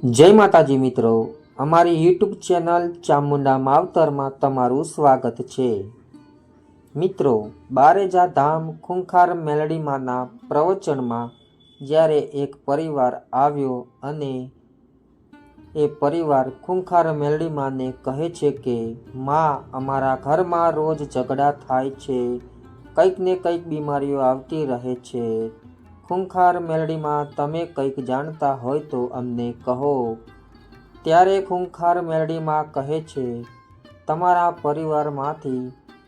જય માતાજી મિત્રો, અમારી યુટ્યુબ ચેનલ ચામુંડા માવતરમાં તમારું સ્વાગત છે। મિત્રો, બારેજા ધામ ખૂંખાર મેલડીમાંના પ્રવચનમાં જ્યારે એક પરિવાર આવ્યો અને એ પરિવાર ખૂંખાર મેલડીમાંને કહે છે કે માં, અમારા ઘરમાં રોજ ઝઘડા થાય છે, કંઈક ને કંઈક બીમારીઓ આવતી રહે છે। ખૂંખાર મેલડીમાં તમે કંઈક જાણતા હોય તો અમને કહો। ત્યારે ખૂંખાર મેલડીમાં કહે છે, તમારા પરિવારમાંથી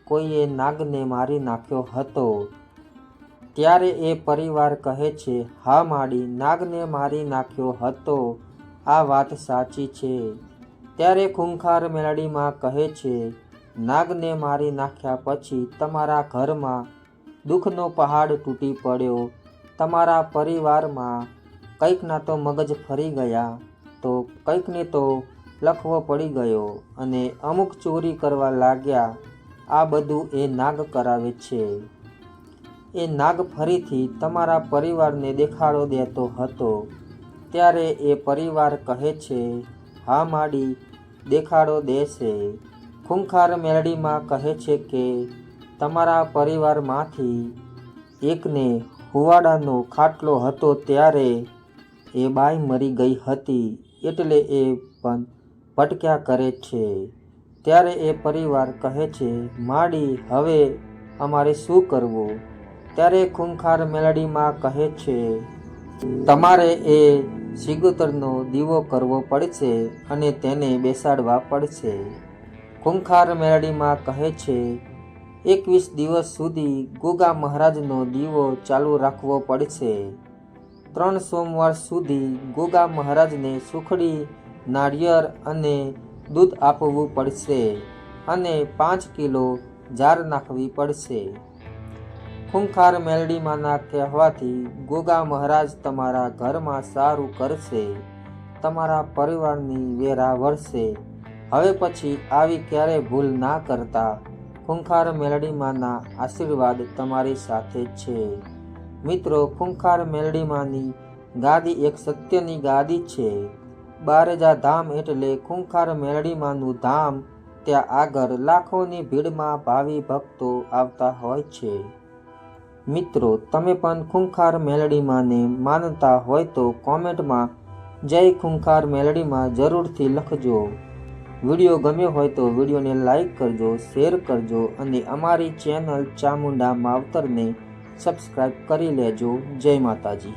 કોઈએ નાગને મારી નાખ્યો હતો। ત્યારે એ પરિવાર કહે છે, હા માડી, નાગને મારી નાખ્યો હતો, આ વાત સાચી છે। ત્યારે ખૂંખાર મેલડીમાં કહે છે, નાગને મારી નાખ્યા પછી તમારા ઘરમાં દુઃખનો પહાડ તૂટી પડ્યો, તમારા પરિવારમાં કંઈકના તો મગજ ફરી ગયા, તો કંઈકને તો લખવો પડી ગયો અને અમુક ચોરી કરવા લાગ્યા। આ બધું એ નાગ કરાવે છે। એ નાગ ફરીથી તમારા પરિવારને દેખાડો દેતો હતો। ત્યારે એ પરિવાર કહે છે, હા માડી, દેખાડો દેશે। ખૂંખાર મેલડીમાં કહે છે કે તમારા પરિવારમાંથી એકને હુવાડાનો ખાટલો હતો, ત્યારે એ બાઈ મરી ગઈ હતી, એટલે એ પણ ભટક્યા કરે છે। ત્યારે એ પરિવાર કહે છે, માડી, હવે અમારે શું કરવું? ત્યારે ખૂંખાર મેલડીમાં કહે છે, તમારે એ સિગોતરનો દીવો કરવો પડશે અને તેને બેસાડવા પડશે। ખૂંખાર મેલડીમાં કહે છે, 21 દિવસ સુધી ગોગા મહારાજનો દીવો ચાલુ રાખવો પડશે। 3 સોમવાર સુધી ગોગા મહારાજને સુખડી, નાળિયેર અને દૂધ આપવું પડશે અને 5 કિલો જાર નાખવી પડશે। ખૂંખાર મેલડીમાંના કહેવાથી ગોગા મહારાજ તમારા ઘરમાં સારું કરશે, તમારા પરિવારની વેરા વળશે। હવે પછી આવી ક્યારેય ભૂલ ના કરતા। ખૂંખાર મેલડીમાંના આશીર્વાદ તમારી સાથે છે। મિત્રો, ખૂંખાર મેલડીમાંની ગાદી એક સત્યની ગાદી છે। બારેજા ધામ એટલે ખૂંખાર મેલડીમાંનું ધામ। ત્યાં આગળ લાખોની ભીડમાં ભાવિ ભક્તો આવતા હોય છે। મિત્રો, તમે પણ ખૂંખાર મેલડીમાંને માનતા હોય તો કોમેન્ટમાં જય ખૂંખાર મેલડીમાં જરૂરથી લખજો। વિડીયો ગમ્યો હોય તો વિડીયોને લાઈક કરજો, શેર કરજો અને અમારી ચેનલ ચામુંડા માવતરને સબસ્ક્રાઈબ કરી લેજો। જય માતાજી।